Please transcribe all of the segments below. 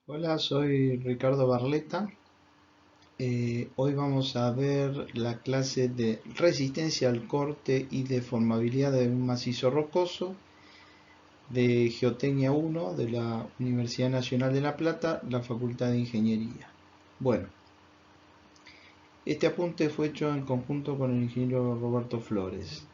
Hola, soy Ricardo Barleta. Hoy vamos a ver la clase de resistencia al corte y deformabilidad de un macizo rocoso de Geotecnia 1 de la Universidad Nacional de La Plata, la Facultad de Ingeniería. Bueno, este apunte fue hecho en conjunto con el ingeniero Roberto Flores.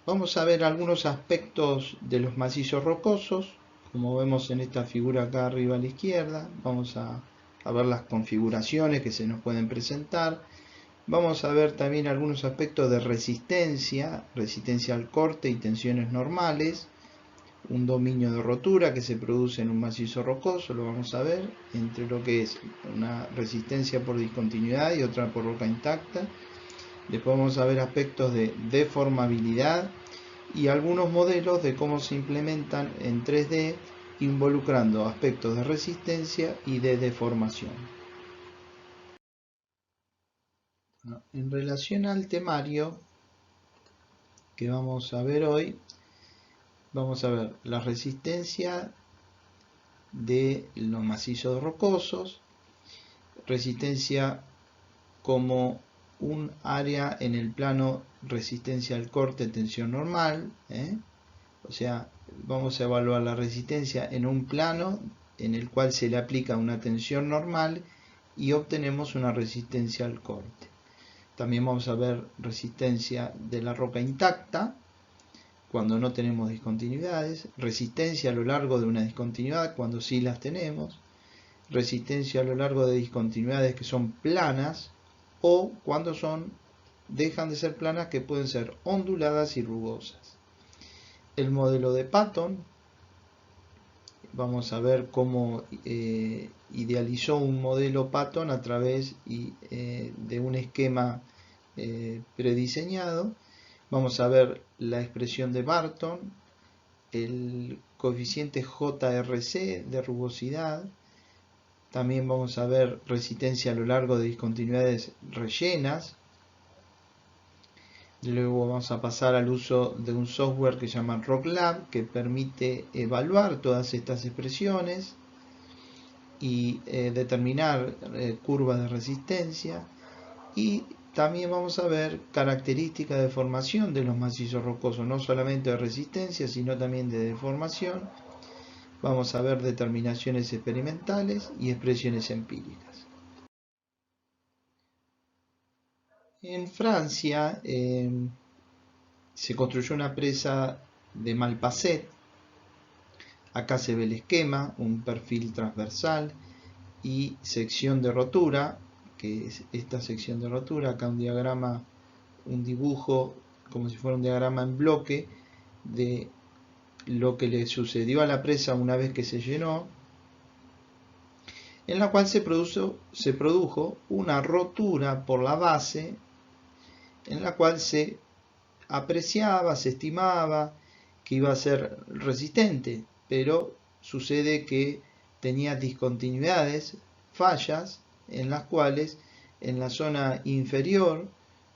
Vamos a ver algunos aspectos de los macizos rocosos, como vemos en esta figura acá arriba a la izquierda. Vamos a ver las configuraciones que se nos pueden presentar. Vamos a ver también algunos aspectos de resistencia, resistencia al corte y tensiones normales, un dominio de rotura que se produce en un macizo rocoso, lo vamos a ver, entre lo que es una resistencia por discontinuidad y otra por roca intacta. Después vamos a ver aspectos de deformabilidad y algunos modelos de cómo se implementan en 3D involucrando aspectos de resistencia y de deformación. En relación al temario que vamos a ver hoy, vamos a ver la resistencia de los macizos rocosos, resistencia como un área en el plano resistencia al corte, tensión normal, o sea, vamos a evaluar la resistencia en un plano en el cual se le aplica una tensión normal y obtenemos una resistencia al corte. También vamos a ver resistencia de la roca intacta cuando no tenemos discontinuidades, resistencia a lo largo de una discontinuidad cuando sí las tenemos, resistencia a lo largo de discontinuidades que son planas o cuando dejan de ser planas, que pueden ser onduladas y rugosas. El modelo de Patton, vamos a ver cómo idealizó un modelo Patton a través de un esquema prediseñado. Vamos a ver la expresión de Barton, el coeficiente JRC de rugosidad. También vamos a ver resistencia a lo largo de discontinuidades rellenas. Luego vamos a pasar al uso de un software que se llama RockLab, que permite evaluar todas estas expresiones y determinar curvas de resistencia. Y también vamos a ver características de formación de los macizos rocosos, no solamente de resistencia, sino también de deformación. Vamos a ver determinaciones experimentales y expresiones empíricas. En Francia se construyó una presa de Malpasset. Acá se ve el esquema, un perfil transversal y sección de rotura, que es esta sección de rotura. Acá un diagrama, un dibujo como si fuera un diagrama en bloque de lo que le sucedió a la presa una vez que se llenó, en la cual se produjo una rotura por la base, en la cual se apreciaba, se estimaba que iba a ser resistente, pero sucede que tenía discontinuidades, fallas, en las cuales en la zona inferior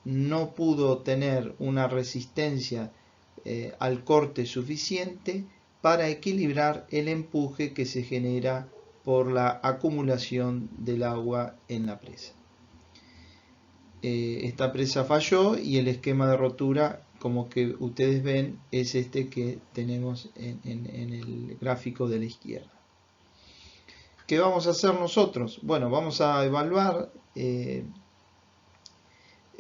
no pudo tener una resistencia al corte suficiente para equilibrar el empuje que se genera por la acumulación del agua en la presa. Esta presa falló y el esquema de rotura, como que ustedes ven, es este que tenemos en el gráfico de la izquierda. ¿Qué vamos a hacer nosotros? Bueno, vamos a evaluar,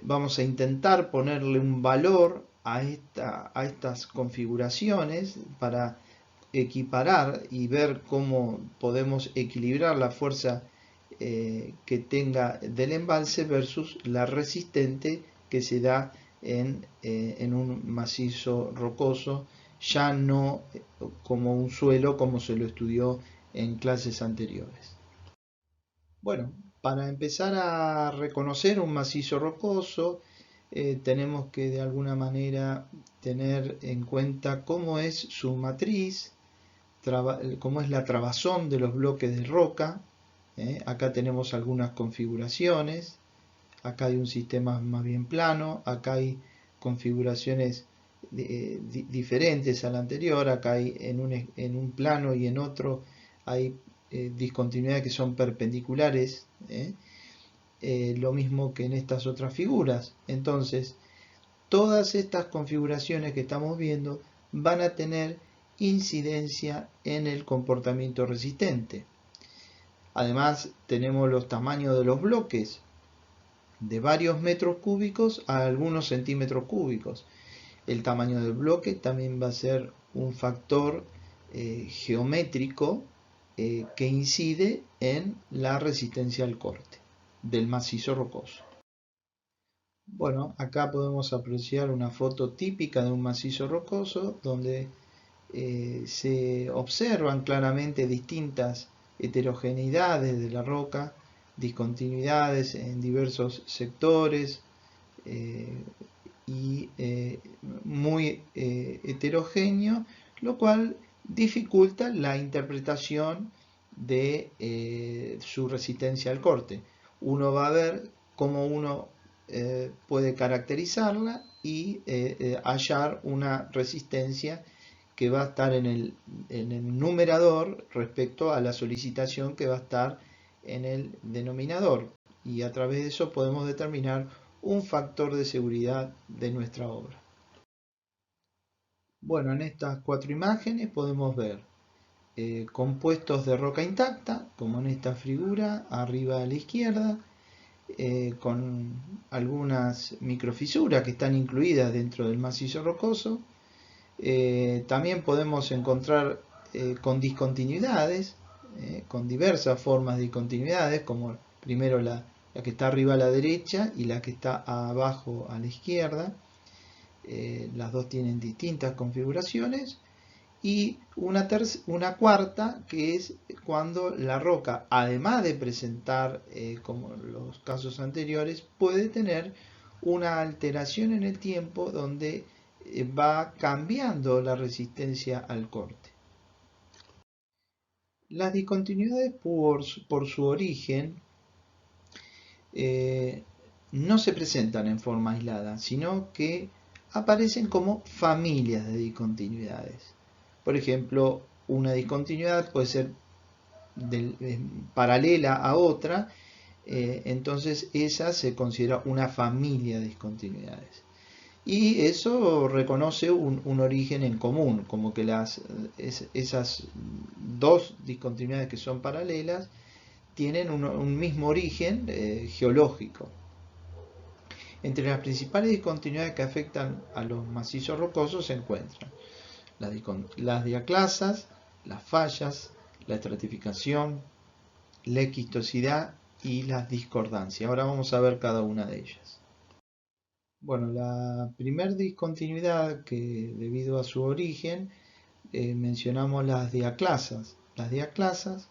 vamos a intentar ponerle un valor a estas configuraciones para equiparar y ver cómo podemos equilibrar la fuerza que tenga del embalse versus la resistente que se da en un macizo rocoso, ya no como un suelo como se lo estudió en clases anteriores. Bueno, para empezar a reconocer un macizo rocoso, tenemos que de alguna manera tener en cuenta cómo es su matriz, cómo es la trabazón de los bloques de roca. Acá tenemos algunas configuraciones. Acá hay un sistema más bien plano. Acá hay configuraciones diferentes al anterior. Acá hay en un plano y en otro hay discontinuidades que son perpendiculares, lo mismo que en estas otras figuras. Entonces, todas estas configuraciones que estamos viendo van a tener incidencia en el comportamiento resistente. Además, tenemos los tamaños de los bloques, de varios metros cúbicos a algunos centímetros cúbicos. El tamaño del bloque también va a ser un factor geométrico que incide en la resistencia al corte del macizo rocoso. Bueno, acá podemos apreciar una foto típica de un macizo rocoso donde se observan claramente distintas heterogeneidades de la roca, discontinuidades en diversos sectores y muy heterogéneo, lo cual dificulta la interpretación de su resistencia al corte. Uno va a ver cómo uno puede caracterizarla y hallar una resistencia que va a estar en el numerador respecto a la solicitación que va a estar en el denominador, y a través de eso podemos determinar un factor de seguridad de nuestra obra. Bueno, en estas 4 imágenes podemos ver compuestos de roca intacta, como en esta figura arriba a la izquierda, con algunas microfisuras que están incluidas dentro del macizo rocoso. También podemos encontrar con discontinuidades, con diversas formas de discontinuidades, como primero la que está arriba a la derecha y la que está abajo a la izquierda. Las dos tienen distintas configuraciones. Y una cuarta, que es cuando la roca, además de presentar, como los casos anteriores, puede tener una alteración en el tiempo donde va cambiando la resistencia al corte. Las discontinuidades por su origen no se presentan en forma aislada, sino que aparecen como familias de discontinuidades. Por ejemplo, una discontinuidad puede ser paralela a otra, entonces esa se considera una familia de discontinuidades. Y eso reconoce un origen en común, como que esas dos discontinuidades que son paralelas tienen un mismo origen geológico. Entre las principales discontinuidades que afectan a los macizos rocosos se encuentran las diaclasas, las fallas, la estratificación, la esquistosidad y las discordancias. Ahora vamos a ver cada una de ellas. Bueno, la primera discontinuidad, que debido a su origen mencionamos las diaclasas. Las diaclasas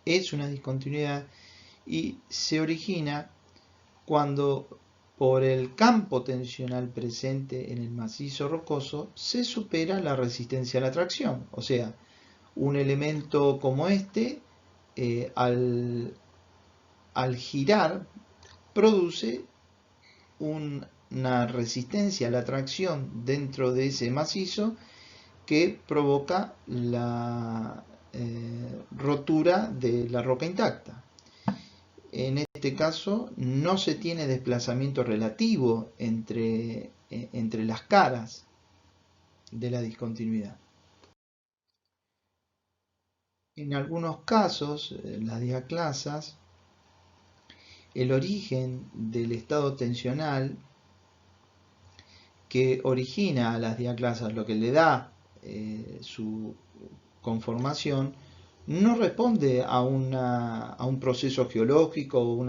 es una discontinuidad y se origina cuando por el campo tensional presente en el macizo rocoso se supera la resistencia a la tracción. O sea, un elemento como este, al girar, produce una resistencia a la tracción dentro de ese macizo que provoca la rotura de la roca intacta. En este caso no se tiene desplazamiento relativo entre las caras de la discontinuidad. En algunos casos, las diaclasas, el origen del estado tensional que origina a las diaclasas, lo que le da su conformación, no responde a un proceso geológico o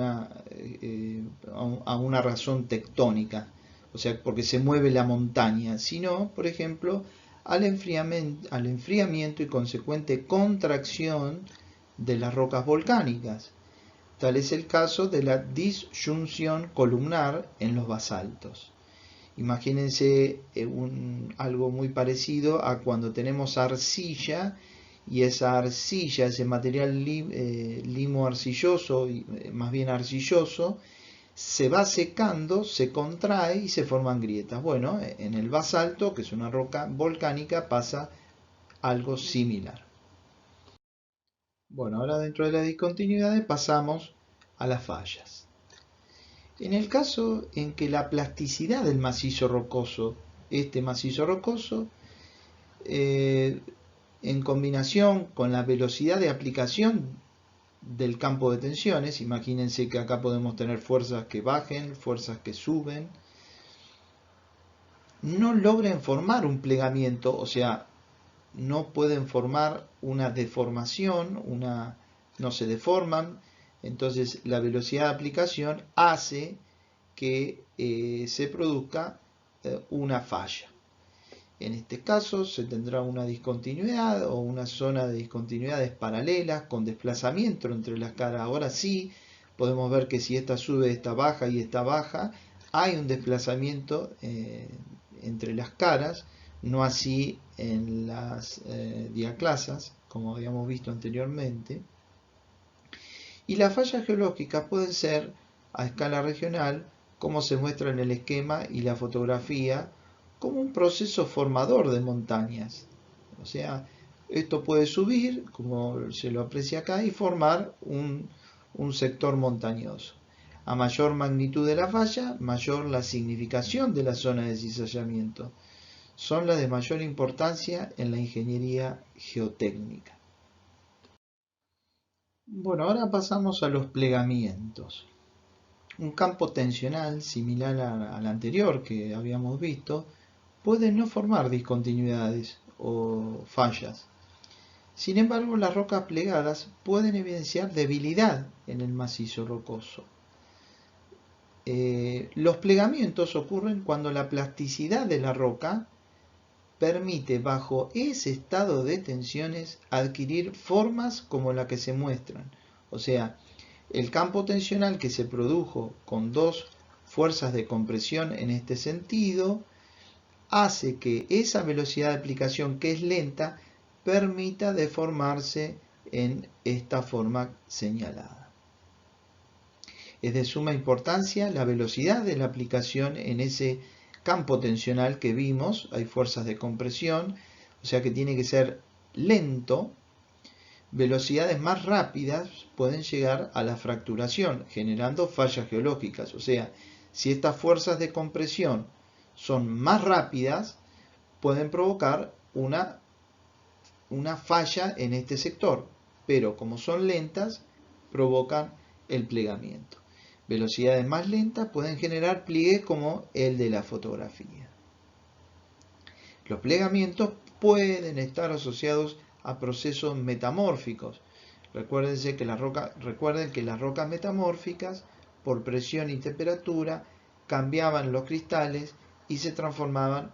a una razón tectónica, o sea, porque se mueve la montaña, sino, por ejemplo, al enfriamiento y consecuente contracción de las rocas volcánicas. Tal es el caso de la disyunción columnar en los basaltos. Imagínense algo muy parecido a cuando tenemos arcilla, y esa arcilla, ese material limo arcilloso, más bien arcilloso, se va secando, se contrae y se forman grietas. Bueno, en el basalto, que es una roca volcánica, pasa algo similar. Bueno, ahora dentro de las discontinuidades pasamos a las fallas. En el caso en que la plasticidad del macizo rocoso, eh, en combinación con la velocidad de aplicación del campo de tensiones, imagínense que acá podemos tener fuerzas que bajen, fuerzas que suben, no logren formar un plegamiento, o sea, no pueden formar una deformación, no se deforman, entonces la velocidad de aplicación hace que se produzca una falla. En este caso se tendrá una discontinuidad o una zona de discontinuidades paralelas con desplazamiento entre las caras. Ahora sí podemos ver que si esta sube, esta baja y esta baja, hay un desplazamiento entre las caras, no así en las diaclasas, como habíamos visto anteriormente. Y las fallas geológicas pueden ser a escala regional, como se muestra en el esquema y la fotografía, como un proceso formador de montañas. O sea, esto puede subir, como se lo aprecia acá, y formar un sector montañoso. A mayor magnitud de la falla, mayor la significación de la zona de cizallamiento. Son las de mayor importancia en la ingeniería geotécnica. Bueno, ahora pasamos a los plegamientos. Un campo tensional similar al anterior que habíamos visto puede no formar discontinuidades o fallas. Sin embargo, las rocas plegadas pueden evidenciar debilidad en el macizo rocoso. Los plegamientos ocurren cuando la plasticidad de la roca permite bajo ese estado de tensiones adquirir formas como la que se muestran. O sea, el campo tensional que se produjo con dos fuerzas de compresión en este sentido hace que esa velocidad de aplicación, que es lenta, permita deformarse en esta forma señalada. Es de suma importancia la velocidad de la aplicación en ese campo tensional que vimos. Hay fuerzas de compresión, o sea que tiene que ser lento. Velocidades más rápidas pueden llegar a la fracturación, generando fallas geológicas. O sea, si estas fuerzas de compresión son más rápidas, pueden provocar una falla en este sector, pero como son lentas, provocan el plegamiento. Velocidades más lentas pueden generar pliegues como el de la fotografía. Los plegamientos pueden estar asociados a procesos metamórficos. Recuerden que las rocas metamórficas, por presión y temperatura, cambiaban los cristales y se transformaban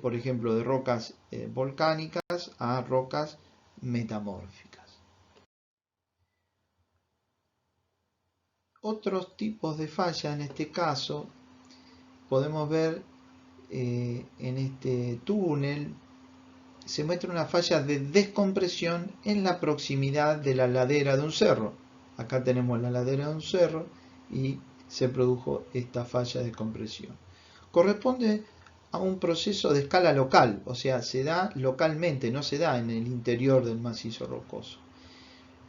por ejemplo, de rocas volcánicas a rocas metamórficas. Otros tipos de falla, en este caso, podemos ver en este túnel, se muestra una falla de descompresión en la proximidad de la ladera de un cerro. Acá tenemos la ladera de un cerro y se produjo esta falla de compresión. Corresponde a un proceso de escala local, o sea, se da localmente, no se da en el interior del macizo rocoso.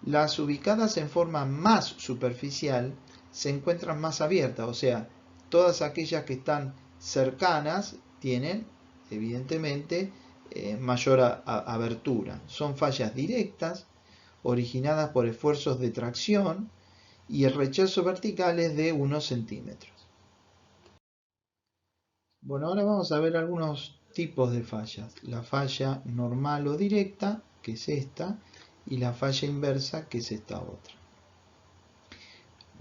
Las ubicadas en forma más superficial se encuentran más abiertas, o sea, todas aquellas que están cercanas tienen, evidentemente, mayor abertura. Son fallas directas, originadas por esfuerzos de tracción y el rechazo vertical es de unos centímetros. Bueno, ahora vamos a ver algunos tipos de fallas. La falla normal o directa, que es esta, y la falla inversa, que es esta otra.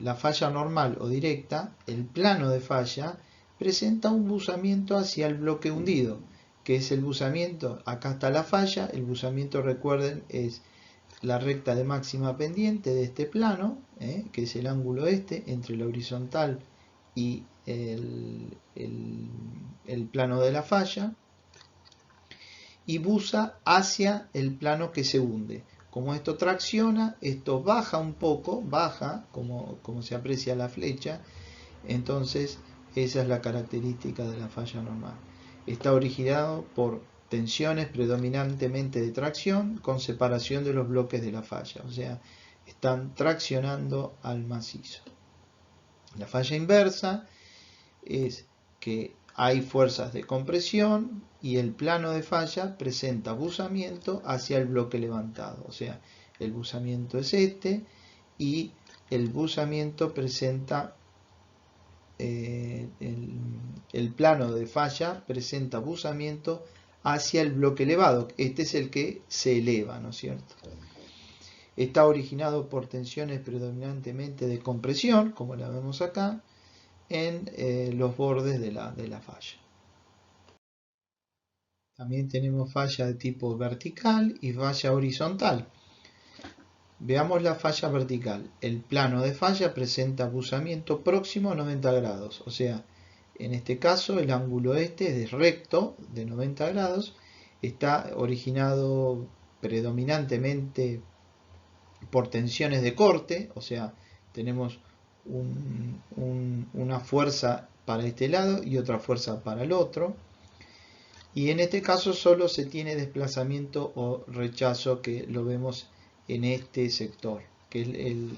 La falla normal o directa, el plano de falla, presenta un buzamiento hacia el bloque hundido, que es el buzamiento, acá está la falla, el buzamiento, recuerden, es la recta de máxima pendiente de este plano, que es el ángulo este, entre la horizontal y el plano de la falla, y buza hacia el plano que se hunde. Como esto tracciona, esto baja un poco, baja, como se aprecia la flecha, entonces esa es la característica de la falla normal. Está originado por tensiones predominantemente de tracción con separación de los bloques de la falla, o sea, están traccionando al macizo. La falla inversa es que hay fuerzas de compresión y el plano de falla presenta buzamiento hacia el bloque levantado, o sea, el buzamiento es este y el buzamiento presenta el plano de falla presenta buzamiento hacia el bloque elevado. Este es el que se eleva, ¿no es cierto? Está originado por tensiones predominantemente de compresión, como la vemos acá, en los bordes de la falla. También tenemos falla de tipo vertical y falla horizontal. Veamos la falla vertical. El plano de falla presenta buzamiento próximo a 90 grados, o sea, en este caso el ángulo este es recto de 90 grados, está originado predominantemente por tensiones de corte, o sea, tenemos una fuerza para este lado y otra fuerza para el otro, y en este caso solo se tiene desplazamiento o rechazo, que lo vemos en este sector, que es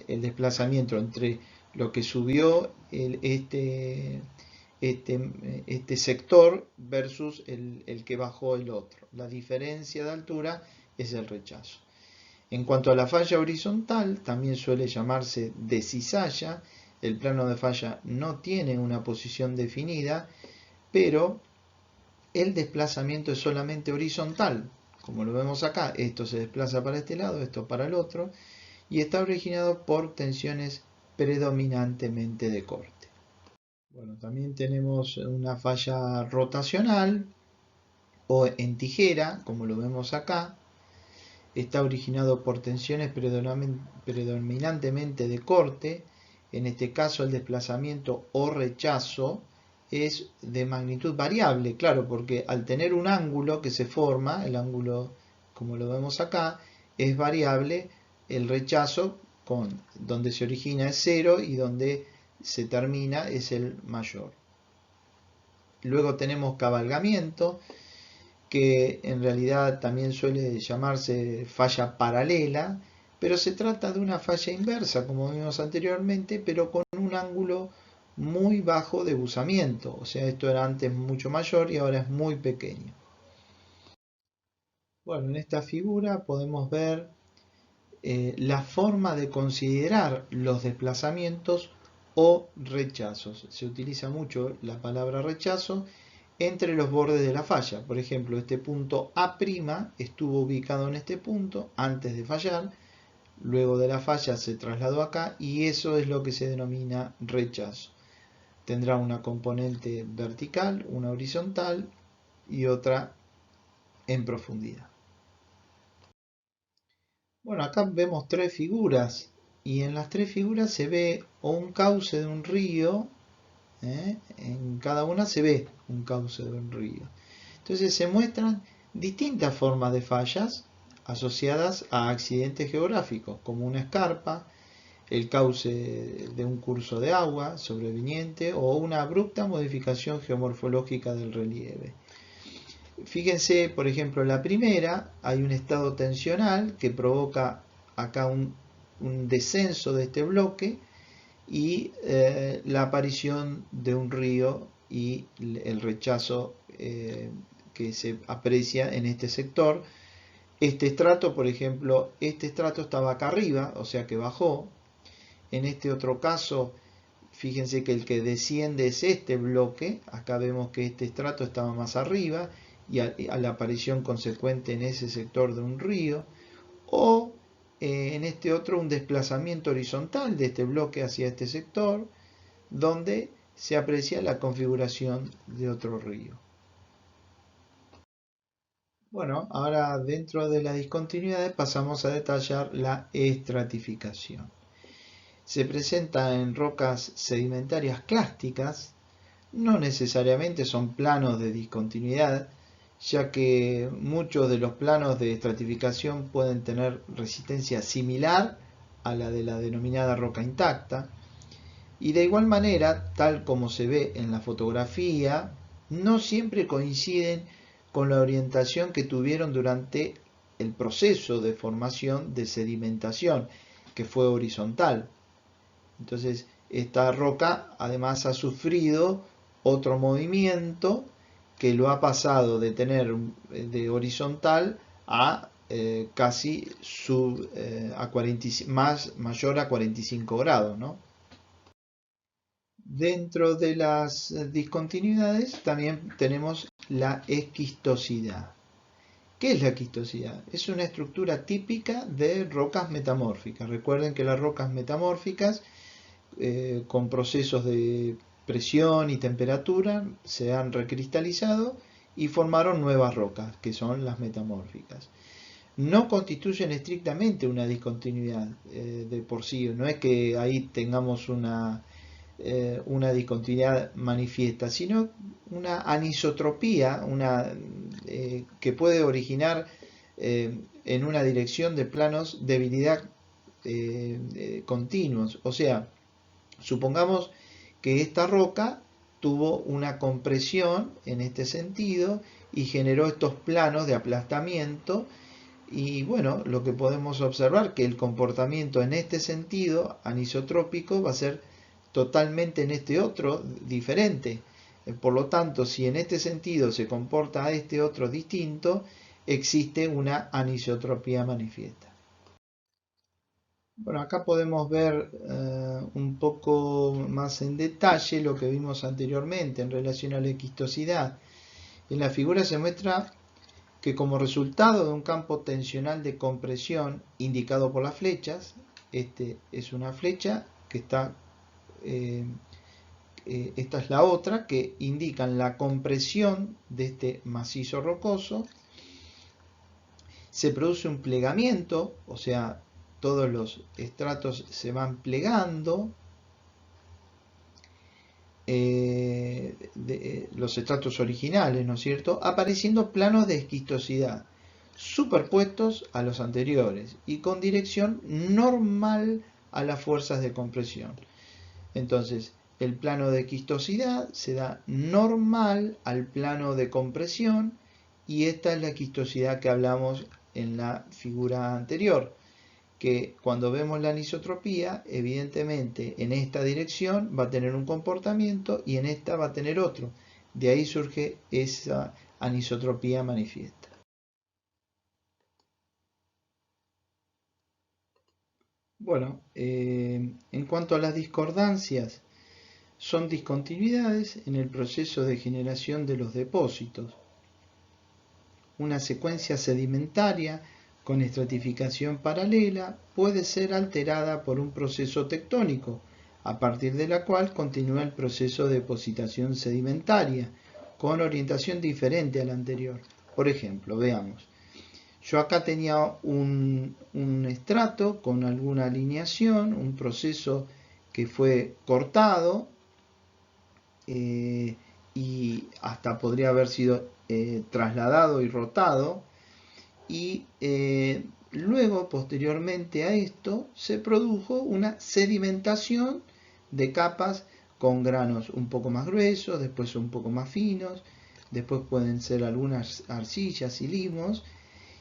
el desplazamiento entre lo que subió este sector versus el que bajó el otro. La diferencia de altura es el rechazo. En cuanto a la falla horizontal, también suele llamarse decizalla. El plano de falla no tiene una posición definida, pero el desplazamiento es solamente horizontal. Como lo vemos acá, esto se desplaza para este lado, esto para el otro, y está originado por tensiones predominantemente de corte. Bueno, también tenemos una falla rotacional o en tijera, como lo vemos acá. Está originado por tensiones predominantemente de corte. En este caso el desplazamiento o rechazo es de magnitud variable, claro, porque al tener un ángulo que se forma, el ángulo como lo vemos acá, es variable. El rechazo donde se origina es 0 y donde se termina es el mayor. Luego tenemos cabalgamiento, que en realidad también suele llamarse falla paralela, pero se trata de una falla inversa, como vimos anteriormente, pero con un ángulo muy bajo de buzamiento, o sea, esto era antes mucho mayor y ahora es muy pequeño. Bueno, en esta figura podemos ver la forma de considerar los desplazamientos o rechazos. Se utiliza mucho la palabra rechazo entre los bordes de la falla. Por ejemplo, este punto A' estuvo ubicado en este punto antes de fallar, luego de la falla se trasladó acá y eso es lo que se denomina rechazo. Tendrá una componente vertical, una horizontal y otra en profundidad. Bueno, acá vemos tres figuras y en las tres figuras se ve o un cauce de un río, en cada una se ve un cauce de un río. Entonces se muestran distintas formas de fallas asociadas a accidentes geográficos, como una escarpa, el cauce de un curso de agua sobreviniente o una abrupta modificación geomorfológica del relieve. Fíjense, por ejemplo, en la primera hay un estado tensional que provoca acá un descenso de este bloque y la aparición de un río y el rechazo que se aprecia en este sector. Este estrato, por ejemplo, este estrato estaba acá arriba, o sea que bajó. En este otro caso, fíjense que el que desciende es este bloque. Acá vemos que este estrato estaba más arriba y a la aparición consecuente en ese sector de un río. O en este otro un desplazamiento horizontal de este bloque hacia este sector, donde se aprecia la configuración de otro río. Bueno, ahora dentro de las discontinuidades pasamos a detallar la estratificación. Se presenta en rocas sedimentarias clásticas, no necesariamente son planos de discontinuidad, ya que muchos de los planos de estratificación pueden tener resistencia similar a la de la denominada roca intacta, y de igual manera, tal como se ve en la fotografía, no siempre coinciden con la orientación que tuvieron durante el proceso de formación de sedimentación, que fue horizontal. Entonces, esta roca además ha sufrido otro movimiento que lo ha pasado de tener de horizontal a casi a 40, mayor a 45 grados, ¿no? Dentro de las discontinuidades también tenemos la esquistosidad. ¿Qué es la esquistosidad? Es una estructura típica de rocas metamórficas. Recuerden que las rocas metamórficas con procesos de presión y temperatura se han recristalizado y formaron nuevas rocas, que son las metamórficas. No constituyen estrictamente una discontinuidad de por sí, no es que ahí tengamos una discontinuidad manifiesta, sino una anisotropía, que puede originar en una dirección de planos de debilidad continuos. O sea, supongamos que esta roca tuvo una compresión en este sentido y generó estos planos de aplastamiento, y bueno, lo que podemos observar que el comportamiento en este sentido anisotrópico va a ser totalmente en este otro diferente. Por lo tanto, si en este sentido se comporta a este otro distinto, existe una anisotropía manifiesta. Bueno, acá podemos ver un poco más en detalle lo que vimos anteriormente en relación a la esquistosidad. En la figura se muestra que como resultado de un campo tensional de compresión indicado por las flechas, este es una flecha que está, esta es la otra, que indican la compresión de este macizo rocoso, se produce un plegamiento, o sea, todos los estratos se van plegando, los estratos originales, ¿no es cierto?, apareciendo planos de esquistosidad superpuestos a los anteriores y con dirección normal a las fuerzas de compresión. Entonces, el plano de esquistosidad se da normal al plano de compresión, y esta es la esquistosidad que hablamos en la figura anterior, que cuando vemos la anisotropía, evidentemente en esta dirección va a tener un comportamiento y en esta va a tener otro. De ahí surge esa anisotropía manifiesta. Bueno, en cuanto a las discordancias, son discontinuidades en el proceso de generación de los depósitos. Una secuencia sedimentaria con estratificación paralela puede ser alterada por un proceso tectónico, a partir de la cual continúa el proceso de depositación sedimentaria, con orientación diferente a la anterior. Por ejemplo, veamos. Yo acá tenía un estrato con alguna alineación, un proceso que fue cortado, y hasta podría haber sido trasladado y rotado, y luego posteriormente a esto se produjo una sedimentación de capas con granos un poco más gruesos, después un poco más finos, después pueden ser algunas arcillas y limos.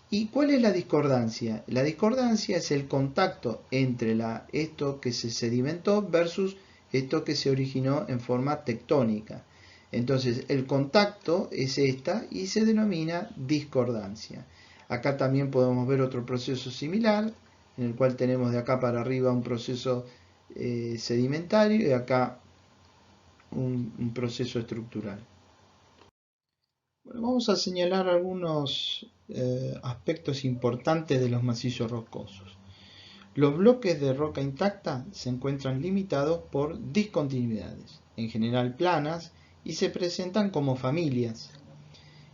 ¿Y cuál es la discordancia? La discordancia es el contacto entre esto que se sedimentó versus esto que se originó en forma tectónica. Entonces el contacto es esta y se denomina discordancia. Acá también podemos ver otro proceso similar, en el cual tenemos de acá para arriba un proceso sedimentario y acá un proceso estructural. Bueno, vamos a señalar algunos aspectos importantes de los macizos rocosos. Los bloques de roca intacta se encuentran limitados por discontinuidades, en general planas, y se presentan como familias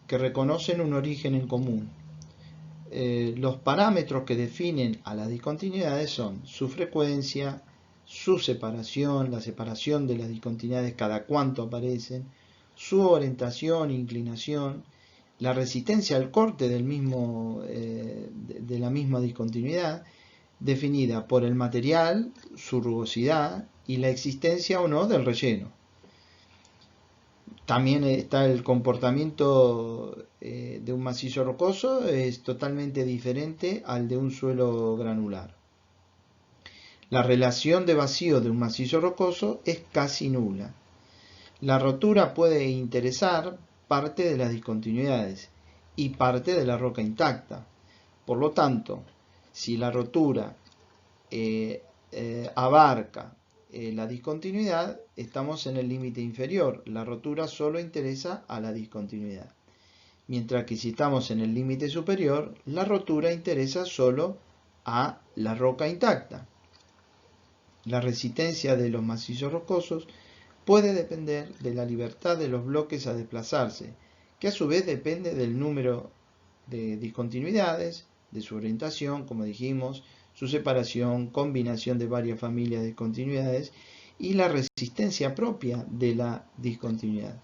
que reconocen un origen en común. Los parámetros que definen a las discontinuidades son su frecuencia, su separación, la separación de las discontinuidades cada cuánto aparecen, su orientación e inclinación, la resistencia al corte del mismo, de la misma discontinuidad, definida por el material, su rugosidad y la existencia o no del relleno. También está el comportamiento de un macizo rocoso, es totalmente diferente al de un suelo granular. La relación de vacío de un macizo rocoso es casi nula. La rotura puede interesar parte de las discontinuidades y parte de la roca intacta. Por lo tanto, si la rotura abarca la discontinuidad, estamos en el límite inferior. La rotura solo interesa a la discontinuidad. Mientras que si estamos en el límite superior, la rotura interesa solo a la roca intacta. La resistencia de los macizos rocosos puede depender de la libertad de los bloques a desplazarse, que a su vez depende del número de discontinuidades, de su orientación, como dijimos, su separación, combinación de varias familias de discontinuidades y la resistencia propia de la discontinuidad,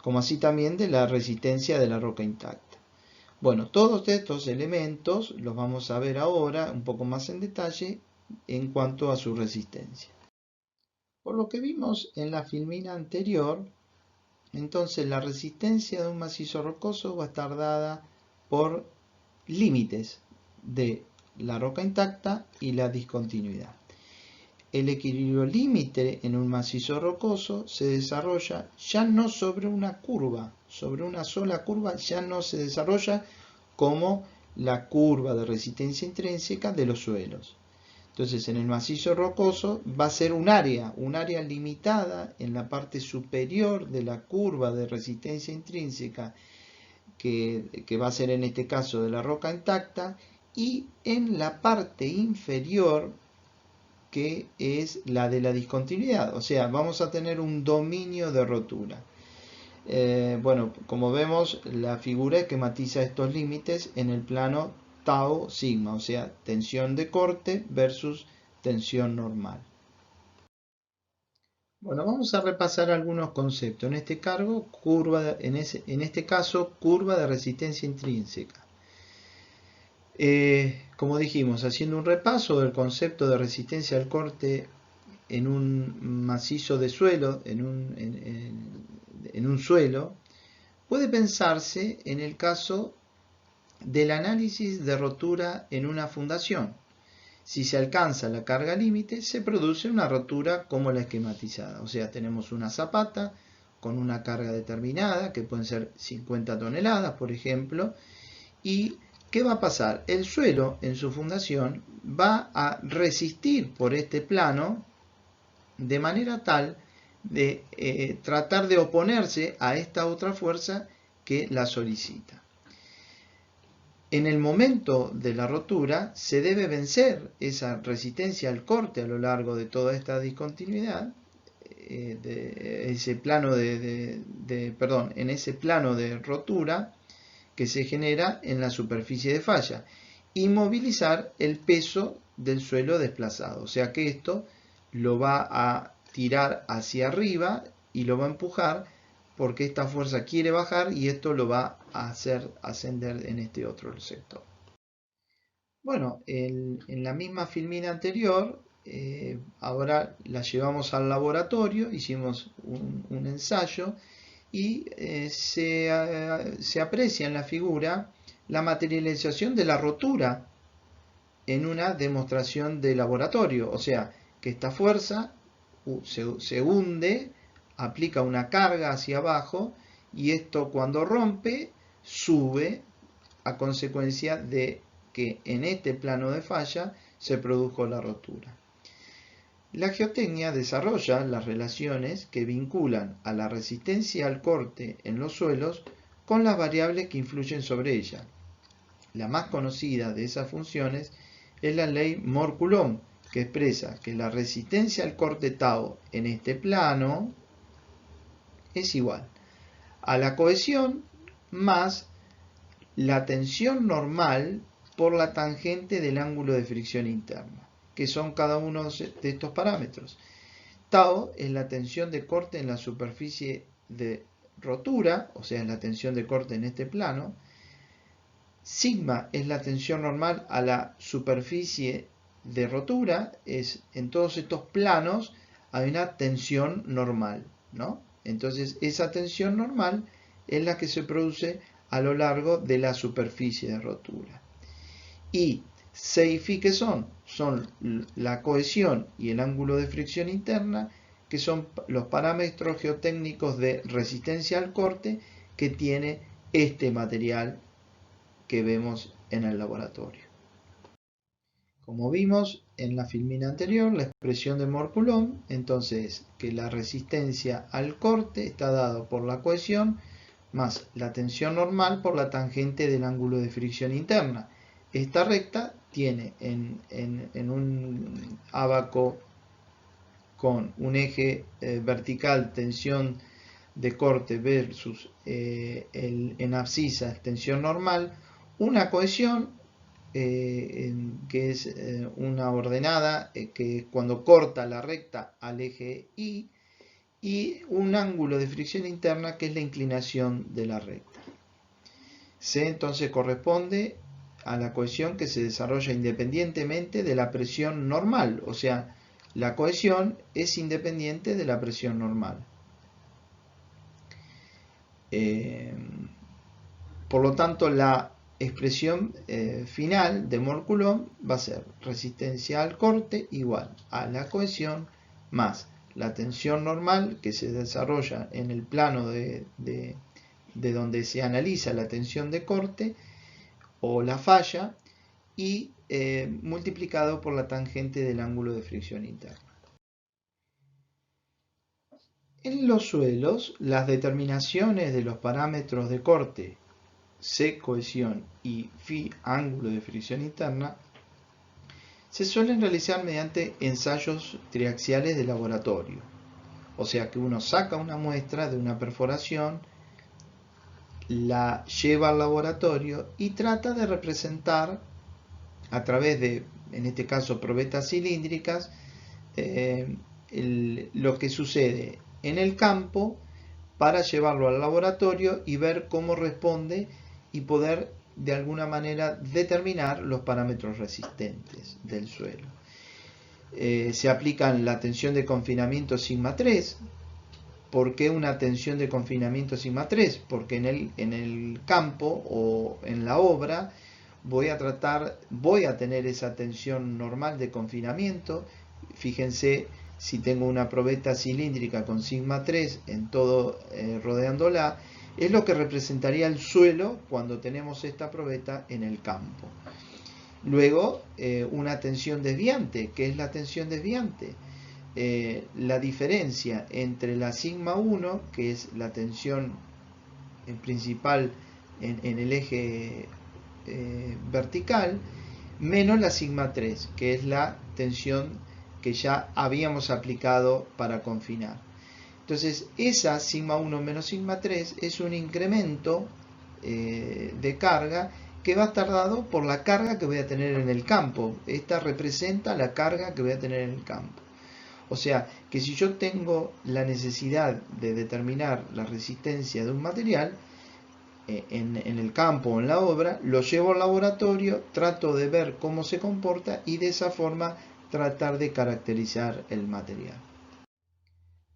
como así también de la resistencia de la roca intacta. Bueno, todos estos elementos los vamos a ver ahora un poco más en detalle en cuanto a su resistencia. Por lo que vimos en la filmina anterior, entonces la resistencia de un macizo rocoso va a estar dada por límites de la roca intacta y la discontinuidad. El equilibrio límite en un macizo rocoso se desarrolla ya no sobre una curva, sobre una sola curva ya no se desarrolla como la curva de resistencia intrínseca de los suelos. Entonces en el macizo rocoso va a ser un área limitada en la parte superior de la curva de resistencia intrínseca que va a ser en este caso de la roca intacta, y en la parte inferior que es la de la discontinuidad, o sea, vamos a tener un dominio de rotura. Bueno, como vemos, la figura esquematiza estos límites en el plano tau sigma, o sea, tensión de corte versus tensión normal. Bueno, vamos a repasar algunos conceptos. En este caso, curva de resistencia intrínseca. Como dijimos, haciendo un repaso del concepto de resistencia al corte en un macizo de suelo, en un suelo, puede pensarse en el caso del análisis de rotura en una fundación. Si se alcanza la carga límite, se produce una rotura como la esquematizada. O sea, tenemos una zapata con una carga determinada, que pueden ser 50 toneladas, por ejemplo, y ¿qué va a pasar? El suelo en su fundación va a resistir por este plano de manera tal de tratar de oponerse a esta otra fuerza que la solicita. En el momento de la rotura se debe vencer esa resistencia al corte a lo largo de toda esta discontinuidad, en ese plano de rotura que se genera en la superficie de falla, y movilizar el peso del suelo desplazado. O sea que esto lo va a tirar hacia arriba y lo va a empujar porque esta fuerza quiere bajar y esto lo va a hacer ascender en este otro sector. Bueno, en la misma filmina anterior, ahora la llevamos al laboratorio, hicimos un ensayo y se aprecia en la figura la materialización de la rotura en una demostración de laboratorio. O sea, que esta fuerza se hunde, aplica una carga hacia abajo y esto cuando rompe sube a consecuencia de que en este plano de falla se produjo la rotura. La geotecnia desarrolla las relaciones que vinculan a la resistencia al corte en los suelos con las variables que influyen sobre ella. La más conocida de esas funciones es la ley Mohr-Coulomb, que expresa que la resistencia al corte tau en este plano es igual a la cohesión más la tensión normal por la tangente del ángulo de fricción interna, que son cada uno de estos parámetros. Tau es la tensión de corte en la superficie de rotura, o sea, es la tensión de corte en este plano. Sigma es la tensión normal a la superficie de rotura, es en todos estos planos hay una tensión normal, ¿no? Entonces esa tensión normal es la que se produce a lo largo de la superficie de rotura. Y CI ¿qué son? Son la cohesión y el ángulo de fricción interna, que son los parámetros geotécnicos de resistencia al corte que tiene este material que vemos en el laboratorio. Como vimos en la filmina anterior, la expresión de Mohr-Coulomb, entonces que la resistencia al corte está dado por la cohesión más la tensión normal por la tangente del ángulo de fricción interna. Esta recta tiene en un ábaco con un eje vertical tensión de corte versus en abscisa tensión normal, una cohesión que es una ordenada que cuando corta la recta al eje y un ángulo de fricción interna que es la inclinación de la recta. C entonces corresponde a la cohesión que se desarrolla independientemente de la presión normal, o sea, la cohesión es independiente de la presión normal. Por lo tanto, la expresión final de Mohr-Coulomb va a ser resistencia al corte igual a la cohesión más la tensión normal que se desarrolla en el plano de donde se analiza la tensión de corte o la falla y multiplicado por la tangente del ángulo de fricción interna. En los suelos, las determinaciones de los parámetros de corte C, cohesión y Φ, ángulo de fricción interna, se suelen realizar mediante ensayos triaxiales de laboratorio. O sea que uno saca una muestra de una perforación, la lleva al laboratorio y trata de representar a través de, en este caso, probetas cilíndricas, lo que sucede en el campo para llevarlo al laboratorio y ver cómo responde y poder de alguna manera determinar los parámetros resistentes del suelo. Se aplican la tensión de confinamiento sigma 3. ¿Por qué una tensión de confinamiento sigma 3? Porque en el campo o en la obra voy a tener esa tensión normal de confinamiento. Fíjense, si tengo una probeta cilíndrica con sigma 3 en todo rodeándola, es lo que representaría el suelo cuando tenemos esta probeta en el campo. Luego, una tensión desviante. ¿Qué es la tensión desviante? La diferencia entre la sigma 1, que es la tensión principal en el eje vertical, menos la sigma 3, que es la tensión que ya habíamos aplicado para confinar. Entonces, esa sigma 1 menos sigma 3 es un incremento de carga que va a estar dado por la carga que voy a tener en el campo. Esta representa la carga que voy a tener en el campo. O sea, que si yo tengo la necesidad de determinar la resistencia de un material en el campo o en la obra, lo llevo al laboratorio, trato de ver cómo se comporta y de esa forma tratar de caracterizar el material.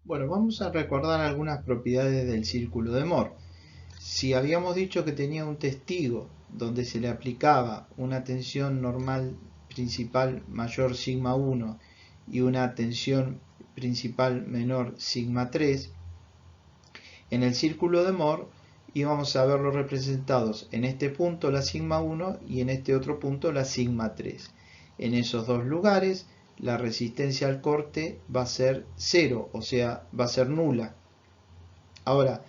Bueno, vamos a recordar algunas propiedades del círculo de Mohr. Si habíamos dicho que tenía un testigo donde se le aplicaba una tensión normal principal mayor sigma 1 y una tensión principal menor sigma 3, en el círculo de Mohr íbamos a verlos representados en este punto la sigma 1 y en este otro punto la sigma 3. En esos dos lugares la resistencia al corte va a ser 0, o sea, va a ser nula. Ahora,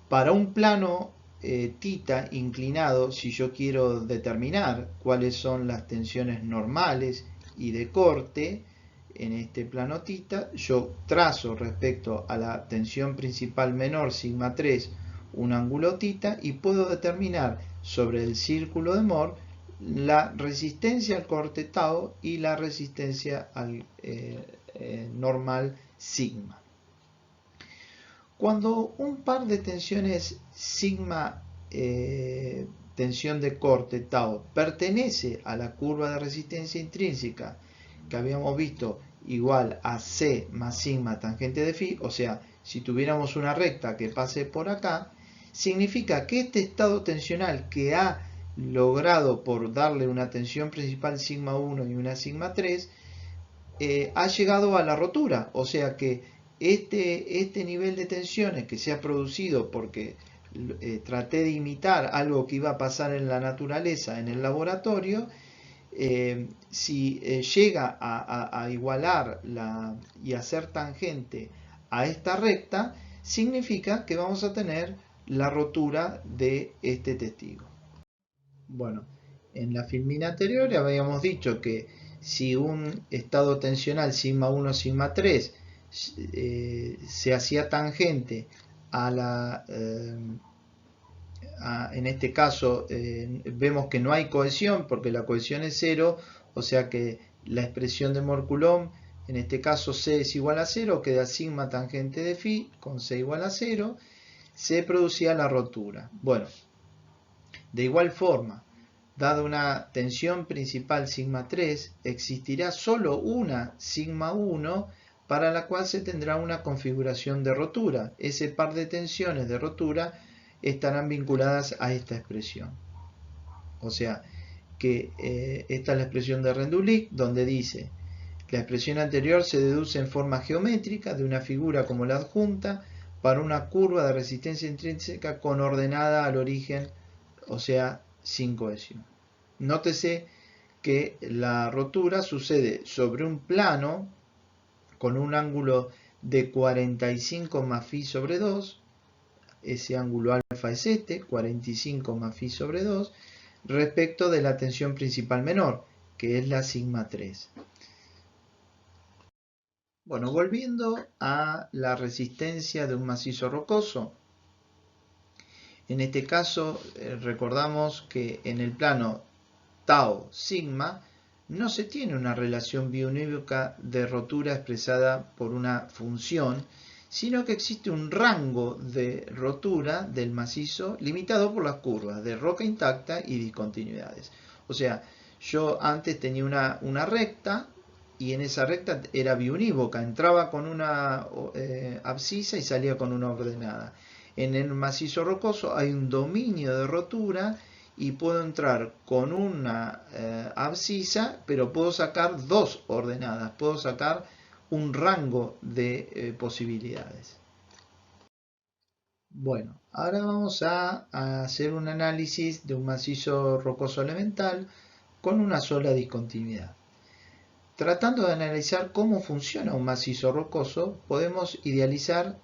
para un plano θ inclinado, si yo quiero determinar cuáles son las tensiones normales y de corte en este plano θ, yo trazo respecto a la tensión principal menor sigma 3 un ángulo θ y puedo determinar sobre el círculo de Mohr la resistencia al corte tau y la resistencia al normal sigma. Cuando un par de tensiones sigma, tensión de corte tau, pertenece a la curva de resistencia intrínseca que habíamos visto igual a C más sigma tangente de Φ, o sea, si tuviéramos una recta que pase por acá, significa que este estado tensional que ha logrado por darle una tensión principal sigma 1 y una sigma 3, ha llegado a la rotura. O sea que este nivel de tensiones que se ha producido porque traté de imitar algo que iba a pasar en la naturaleza, en el laboratorio, si llega a igualar y a ser tangente a esta recta, significa que vamos a tener la rotura de este testigo. Bueno, en la filmina anterior habíamos dicho que si un estado tensional sigma 1, sigma 3 se hacía tangente a la en este caso vemos que no hay cohesión porque la cohesión es 0, o sea que la expresión de Mohr-Coulomb, en este caso C es igual a 0, queda sigma tangente de phi con C igual a 0, se producía la rotura. Bueno, de igual forma, dada una tensión principal sigma 3, existirá solo una sigma 1 para la cual se tendrá una configuración de rotura. Ese par de tensiones de rotura estarán vinculadas a esta expresión. O sea que esta es la expresión de Rendulic, donde dice: la expresión anterior se deduce en forma geométrica de una figura como la adjunta para una curva de resistencia intrínseca con ordenada al origen, o sea, sin cohesión. Nótese que la rotura sucede sobre un plano con un ángulo de 45 más phi sobre 2, ese ángulo alfa es este, 45 más phi sobre 2, respecto de la tensión principal menor, que es la sigma 3. Bueno, volviendo a la resistencia de un macizo rocoso, en este caso recordamos que en el plano tau sigma no se tiene una relación biunívoca de rotura expresada por una función, sino que existe un rango de rotura del macizo limitado por las curvas de roca intacta y discontinuidades. O sea, yo antes tenía una recta y en esa recta era biunívoca, entraba con una abscisa y salía con una ordenada. En el macizo rocoso hay un dominio de rotura y puedo entrar con una abscisa, pero puedo sacar dos ordenadas, puedo sacar un rango de posibilidades. Bueno, ahora vamos a hacer un análisis de un macizo rocoso elemental con una sola discontinuidad. Tratando de analizar cómo funciona un macizo rocoso, podemos idealizar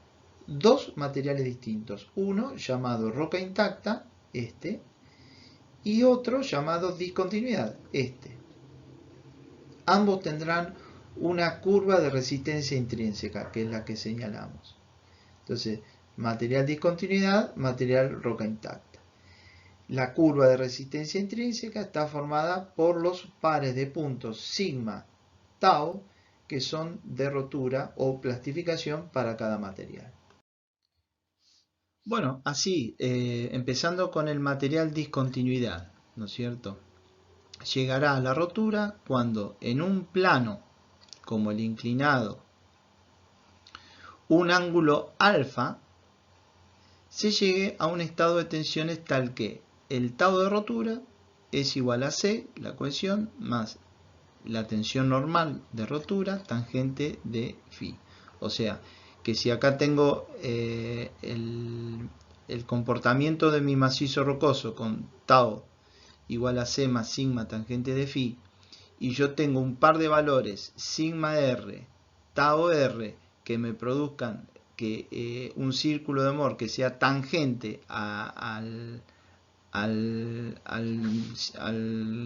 dos materiales distintos. Uno llamado roca intacta, este, y otro llamado discontinuidad, este. Ambos tendrán una curva de resistencia intrínseca, que es la que señalamos. Entonces, material discontinuidad, material roca intacta. La curva de resistencia intrínseca está formada por los pares de puntos sigma, tau, que son de rotura o plastificación para cada material. Bueno, así, empezando con el material discontinuidad, ¿no es cierto? Llegará a la rotura cuando en un plano como el inclinado, un ángulo alfa, se llegue a un estado de tensiones tal que el tau de rotura es igual a C, la cohesión, más la tensión normal de rotura tangente de phi. O sea, que si acá tengo el comportamiento de mi macizo rocoso con tau igual a C más sigma tangente de phi, y yo tengo un par de valores sigma r, tau r, que me produzcan que un círculo de Mohr que sea tangente a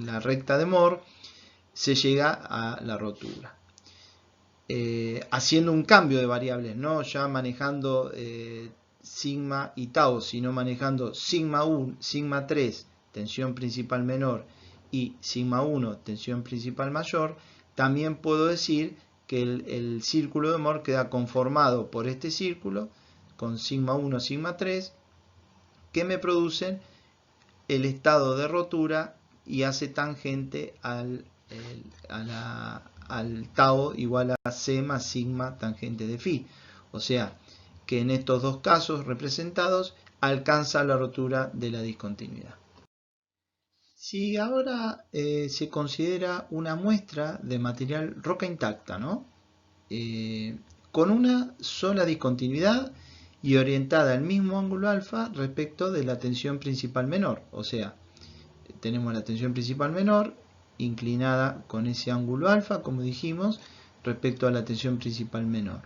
la recta de Mohr, se llega a la rotura. Haciendo un cambio de variables, no ya manejando sigma y tau, sino manejando sigma 1, sigma 3, tensión principal menor, y sigma 1, tensión principal mayor, también puedo decir que el círculo de Mohr queda conformado por este círculo con sigma 1, sigma 3, que me producen el estado de rotura y hace tangente al tau igual a C más sigma tangente de phi. O sea que en estos dos casos representados alcanza la rotura de la discontinuidad. Si ahora se considera una muestra de material roca intacta, ¿no? Con una sola discontinuidad y orientada al mismo ángulo alfa respecto de la tensión principal menor. O sea, tenemos la tensión principal menor inclinada con ese ángulo alfa, como dijimos, respecto a la tensión principal menor.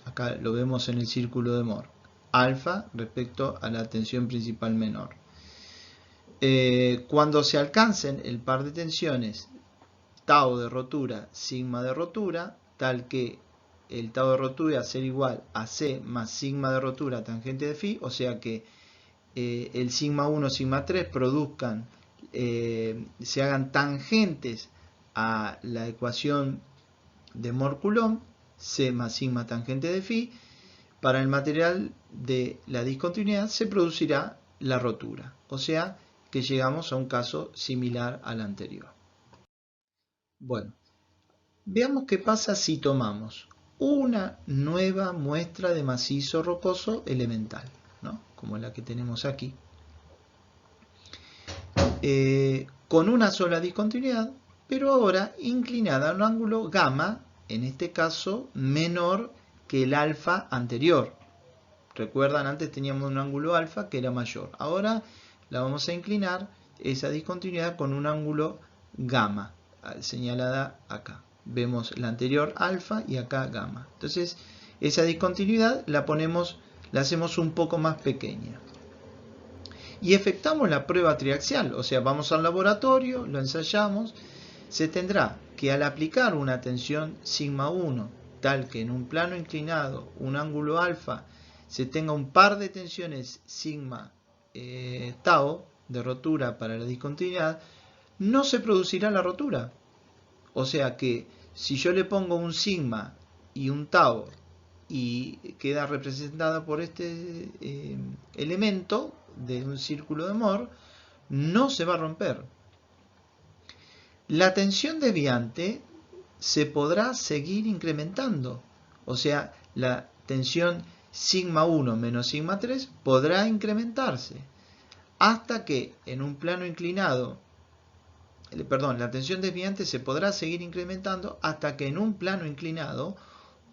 Acá lo vemos en el círculo de Mohr. Alfa respecto a la tensión principal menor. Cuando se alcancen el par de tensiones tau de rotura, sigma de rotura, tal que el tau de rotura ser igual a C más sigma de rotura tangente de phi, o sea que el sigma 1, sigma 3 produzcan, se hagan tangentes a la ecuación de Mohr-Coulomb, C más sigma tangente de phi, para el material de la discontinuidad se producirá la rotura, o sea que llegamos a un caso similar al anterior. Bueno, veamos qué pasa si tomamos una nueva muestra de macizo rocoso elemental, ¿no? Como la que tenemos aquí, con una sola discontinuidad, pero ahora inclinada a un ángulo gamma, en este caso menor que el alfa anterior. Recuerdan, antes teníamos un ángulo alfa que era mayor. Ahora la vamos a inclinar esa discontinuidad con un ángulo gamma, señalada acá. Vemos la anterior alfa y acá gamma. Entonces esa discontinuidad la hacemos un poco más pequeña. Y efectuamos la prueba triaxial, o sea, vamos al laboratorio, lo ensayamos. Se tendrá que al aplicar una tensión sigma 1, tal que en un plano inclinado, un ángulo alfa, se tenga un par de tensiones sigma tau de rotura para la discontinuidad, no se producirá la rotura. O sea que si yo le pongo un sigma y un tau y queda representada por este elemento de un círculo de Mohr, no se va a romper. La tensión desviante se podrá seguir incrementando. O sea, la tensión sigma 1 menos sigma 3 podrá incrementarse hasta que en un plano inclinado, la tensión desviante se podrá seguir incrementando hasta que en un plano inclinado,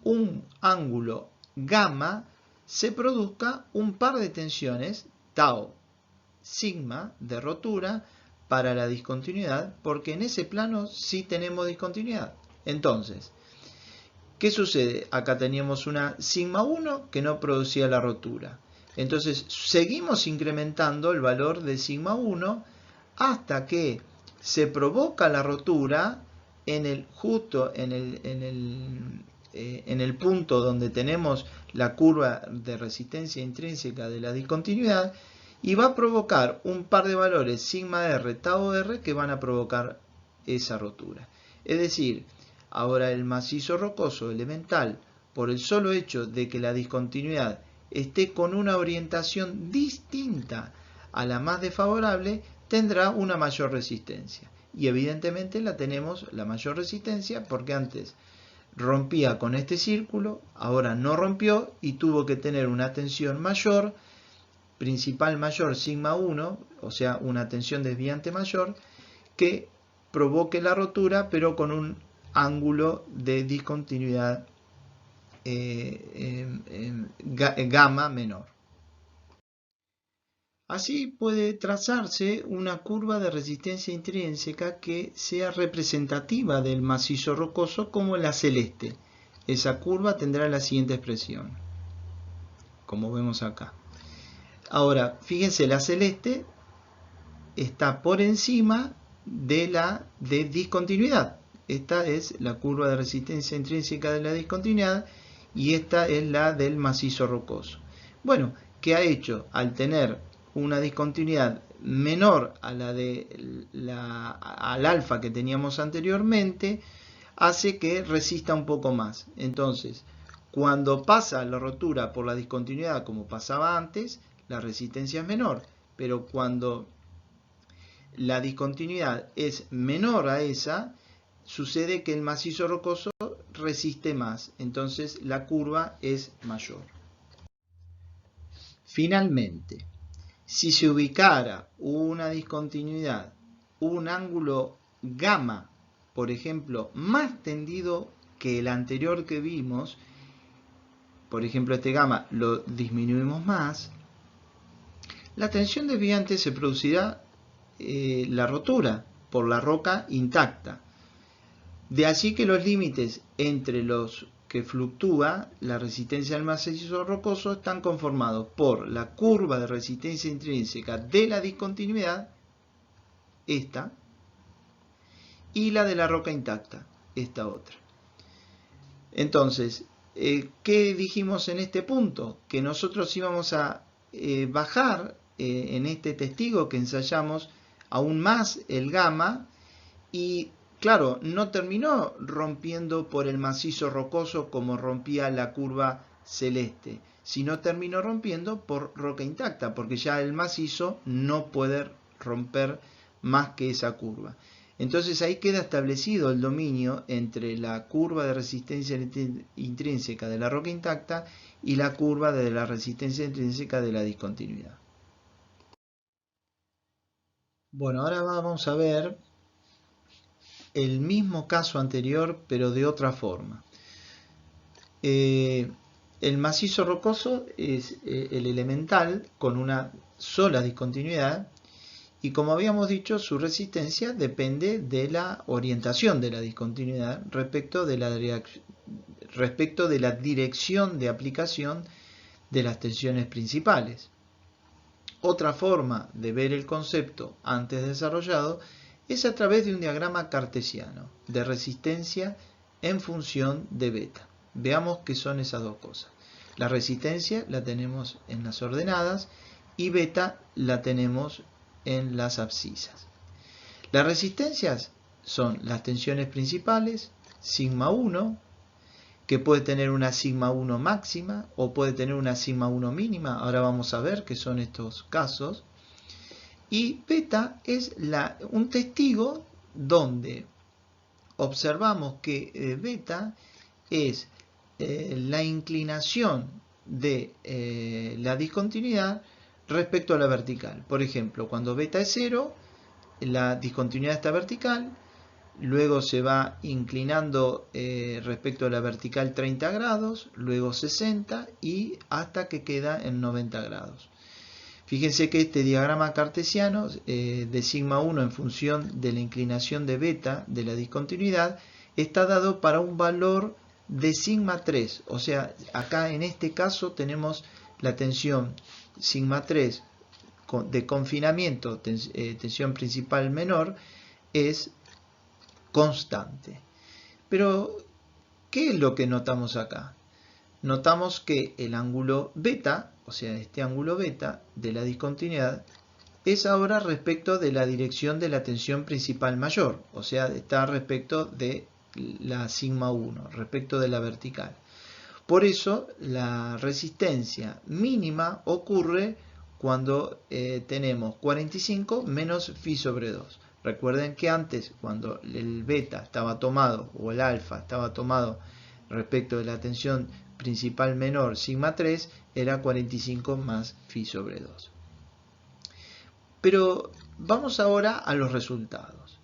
un ángulo gamma, se produzca un par de tensiones tau sigma de rotura para la discontinuidad, porque en ese plano sí tenemos discontinuidad. Entonces, ¿qué sucede? Acá teníamos una sigma 1 que no producía la rotura. Entonces seguimos incrementando el valor de sigma 1 hasta que se provoca la rotura justo en el punto donde tenemos la curva de resistencia intrínseca de la discontinuidad, y va a provocar un par de valores sigma r, tau r, que van a provocar esa rotura. Es decir, ahora el macizo rocoso elemental, por el solo hecho de que la discontinuidad esté con una orientación distinta a la más desfavorable, tendrá una mayor resistencia. Y evidentemente la tenemos la mayor resistencia porque antes rompía con este círculo, ahora no rompió y tuvo que tener una tensión mayor, principal mayor sigma 1, o sea una tensión desviante mayor, que provoque la rotura pero con un ángulo de discontinuidad gamma menor. Así puede trazarse una curva de resistencia intrínseca que sea representativa del macizo rocoso como la celeste. Esa curva tendrá la siguiente expresión, como vemos acá. Ahora, fíjense, la celeste está por encima de la de discontinuidad. Esta es la curva de resistencia intrínseca de la discontinuidad y esta es la del macizo rocoso. Bueno, ¿qué ha hecho? Al tener una discontinuidad menor a la al alfa que teníamos anteriormente, hace que resista un poco más. Entonces, cuando pasa la rotura por la discontinuidad como pasaba antes, la resistencia es menor, pero cuando la discontinuidad es menor a esa, sucede que el macizo rocoso resiste más, entonces la curva es mayor. Finalmente, si se ubicara una discontinuidad, un ángulo gamma, por ejemplo, más tendido que el anterior que vimos, por ejemplo este gamma lo disminuimos más, la tensión desviante se producirá la rotura por la roca intacta. De allí que los límites entre los que fluctúa la resistencia del macizo rocoso están conformados por la curva de resistencia intrínseca de la discontinuidad, esta, y la de la roca intacta, esta otra. Entonces, ¿qué dijimos en este punto? Que nosotros íbamos a bajar en este testigo que ensayamos aún más el gamma, y claro, no terminó rompiendo por el macizo rocoso como rompía la curva celeste, sino terminó rompiendo por roca intacta, porque ya el macizo no puede romper más que esa curva. Entonces ahí queda establecido el dominio entre la curva de resistencia intrínseca de la roca intacta y la curva de la resistencia intrínseca de la discontinuidad. Bueno, ahora vamos a ver el mismo caso anterior, pero de otra forma. El macizo rocoso es el elemental con una sola discontinuidad, y como habíamos dicho, su resistencia depende de la orientación de la discontinuidad respecto de la dirección de aplicación de las tensiones principales. Otra forma de ver el concepto antes desarrollado es a través de un diagrama cartesiano de resistencia en función de beta. Veamos qué son esas dos cosas. La resistencia la tenemos en las ordenadas y beta la tenemos en las abscisas. Las resistencias son las tensiones principales, sigma 1, que puede tener una sigma 1 máxima o puede tener una sigma 1 mínima. Ahora vamos a ver qué son estos casos. Y beta es un testigo donde observamos que beta es la inclinación de la discontinuidad respecto a la vertical. Por ejemplo, cuando beta es 0, la discontinuidad está vertical, luego se va inclinando respecto a la vertical 30 grados, luego 60 y hasta que queda en 90 grados. Fíjense que este diagrama cartesiano de sigma 1 en función de la inclinación de beta de la discontinuidad está dado para un valor de sigma 3. O sea, acá en este caso tenemos la tensión sigma 3 de confinamiento, tensión principal menor, es constante. Pero, ¿qué es lo que notamos acá? Notamos que el ángulo beta, o sea, este ángulo beta de la discontinuidad, es ahora respecto de la dirección de la tensión principal mayor, o sea, está respecto de la sigma 1, respecto de la vertical. Por eso, la resistencia mínima ocurre cuando tenemos 45 menos phi sobre 2. Recuerden que antes, cuando el beta estaba tomado, o el alfa estaba tomado respecto de la tensión principal menor sigma 3, era 45 más phi sobre 2. Pero vamos ahora a los resultados.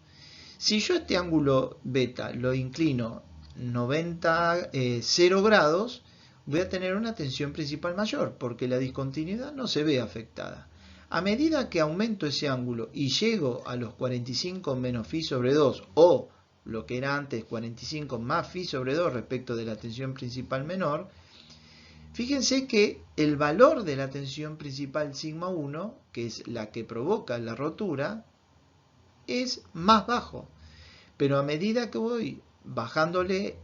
Si yo este ángulo beta lo inclino 0 grados, voy a tener una tensión principal mayor, porque la discontinuidad no se ve afectada. A medida que aumento ese ángulo y llego a los 45 menos phi sobre 2, o lo que era antes 45 más phi sobre 2 respecto de la tensión principal menor, fíjense que el valor de la tensión principal sigma 1, que es la que provoca la rotura, es más bajo. Pero a medida que voy bajándole,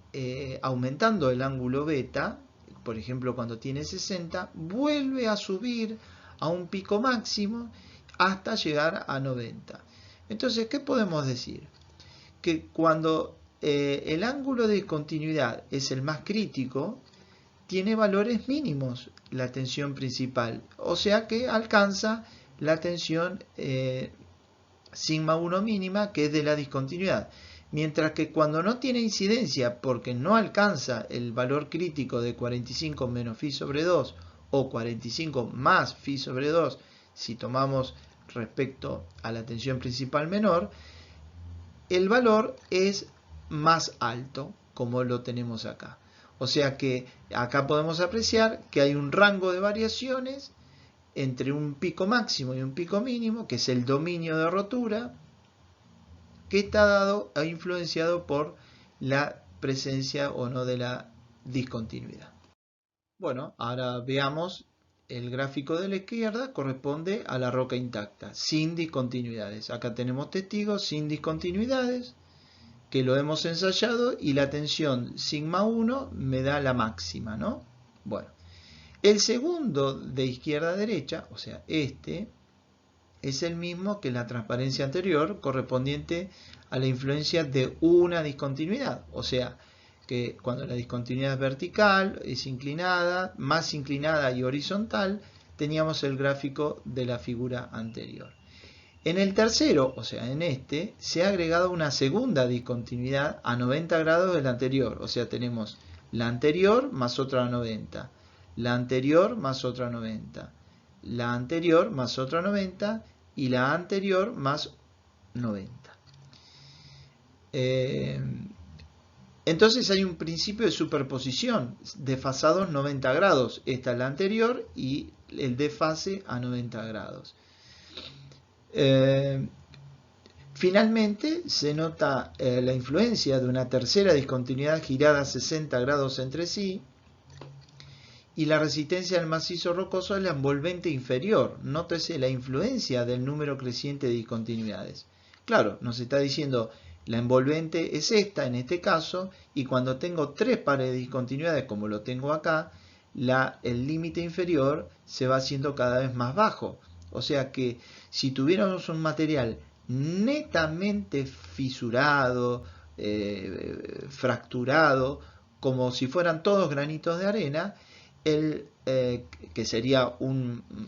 aumentando el ángulo beta, por ejemplo cuando tiene 60, vuelve a subir a un pico máximo hasta llegar a 90. Entonces, ¿qué podemos decir? Que cuando el ángulo de discontinuidad es el más crítico, tiene valores mínimos la tensión principal, o sea que alcanza la tensión sigma 1 mínima, que es de la discontinuidad. Mientras que cuando no tiene incidencia porque no alcanza el valor crítico de 45 menos phi sobre 2 o 45 más phi sobre 2, si tomamos respecto a la tensión principal menor, el valor es más alto, como lo tenemos acá. O sea que acá podemos apreciar que hay un rango de variaciones entre un pico máximo y un pico mínimo, que es el dominio de rotura, que está dado e influenciado por la presencia o no de la discontinuidad. Bueno, ahora veamos el gráfico de la izquierda corresponde a la roca intacta, sin discontinuidades. Acá tenemos testigos sin discontinuidades, que lo hemos ensayado y la tensión sigma 1 me da la máxima, ¿no? Bueno, el segundo de izquierda a derecha, o sea, este, es el mismo que la transparencia anterior, correspondiente a la influencia de una discontinuidad. O sea, que cuando la discontinuidad es vertical, es inclinada, más inclinada y horizontal, teníamos el gráfico de la figura anterior. En el tercero, o sea, en este, se ha agregado una segunda discontinuidad a 90 grados de la anterior. O sea, tenemos la anterior más otra 90, la anterior más otra 90, la anterior más otra 90 y la anterior más 90. Entonces hay un principio de superposición, desfasados 90 grados. Esta es la anterior y el desfase a 90 grados. Finalmente se nota la influencia de una tercera discontinuidad girada a 60 grados entre sí, y la resistencia del macizo rocoso es la envolvente inferior. Nótese la influencia del número creciente de discontinuidades. Claro, nos está diciendo la envolvente es esta en este caso, y cuando tengo tres pares de discontinuidades como lo tengo acá, el límite inferior se va haciendo cada vez más bajo. O sea que si tuviéramos un material netamente fisurado, fracturado, como si fueran todos granitos de arena, que sería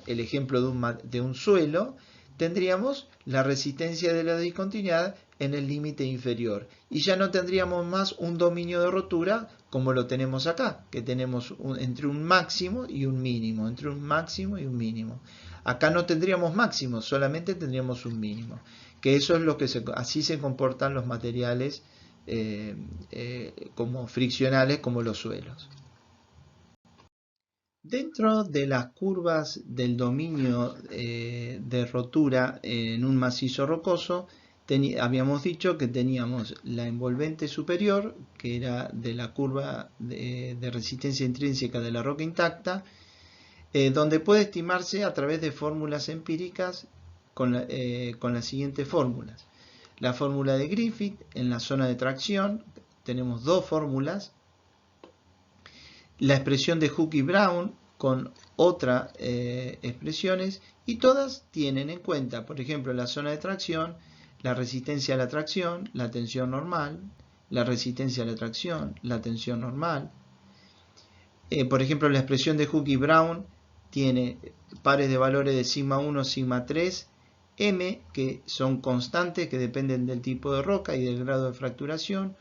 el ejemplo de un suelo, tendríamos la resistencia de la discontinuidad en el límite inferior y ya no tendríamos más un dominio de rotura como lo tenemos acá, que tenemos entre un máximo y un mínimo, entre un máximo y un mínimo. Acá no tendríamos máximo, solamente tendríamos un mínimo, que eso es lo que así se comportan los materiales como friccionales, como los suelos. Dentro de las curvas del dominio de rotura en un macizo rocoso, habíamos dicho que teníamos la envolvente superior, que era de la curva de resistencia intrínseca de la roca intacta, donde puede estimarse a través de fórmulas empíricas con las siguientes fórmulas. La fórmula de Griffith en la zona de tracción, tenemos dos fórmulas. La expresión de Hooke y Brown con otras expresiones, y todas tienen en cuenta, por ejemplo, la zona de tracción, la resistencia a la tracción, la tensión normal, la resistencia a la tracción, la tensión normal. Por ejemplo, la expresión de Hooke y Brown tiene pares de valores de sigma 1, sigma 3, m, que son constantes, que dependen del tipo de roca y del grado de fracturación,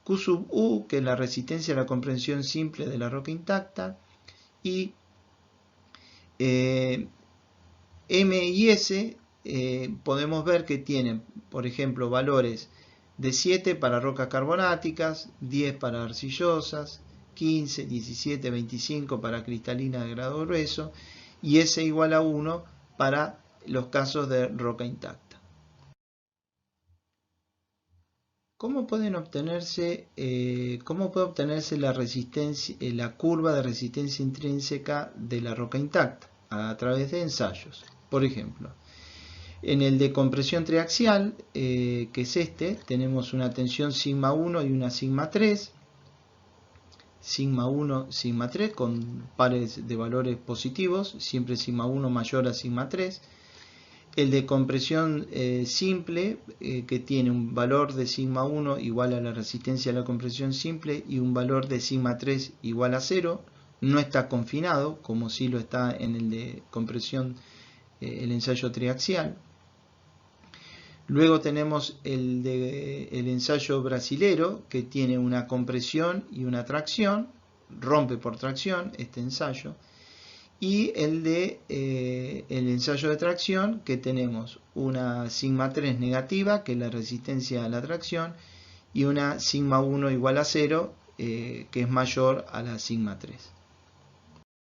Q sub U, que es la resistencia a la comprensión simple de la roca intacta, y M y S podemos ver que tienen, por ejemplo, valores de 7 para rocas carbonáticas, 10 para arcillosas, 15, 17, 25 para cristalinas de grado grueso, y S igual a 1 para los casos de roca intacta. ¿Cómo puede obtenerse la resistencia, la curva de resistencia intrínseca de la roca intacta? A través de ensayos. Por ejemplo, en el de compresión triaxial, que es este, tenemos una tensión sigma 1 y una sigma 3. Sigma 1, sigma 3 con pares de valores positivos, siempre sigma 1 mayor a sigma 3. El de compresión simple, que tiene un valor de sigma 1 igual a la resistencia a la compresión simple y un valor de sigma 3 igual a 0. No está confinado, como sí lo está en el de compresión, el ensayo triaxial. Luego tenemos el ensayo brasilero, que tiene una compresión y una tracción, rompe por tracción este ensayo. Y el ensayo de tracción, que tenemos una sigma 3 negativa, que es la resistencia a la tracción, y una sigma 1 igual a 0, que es mayor a la sigma 3.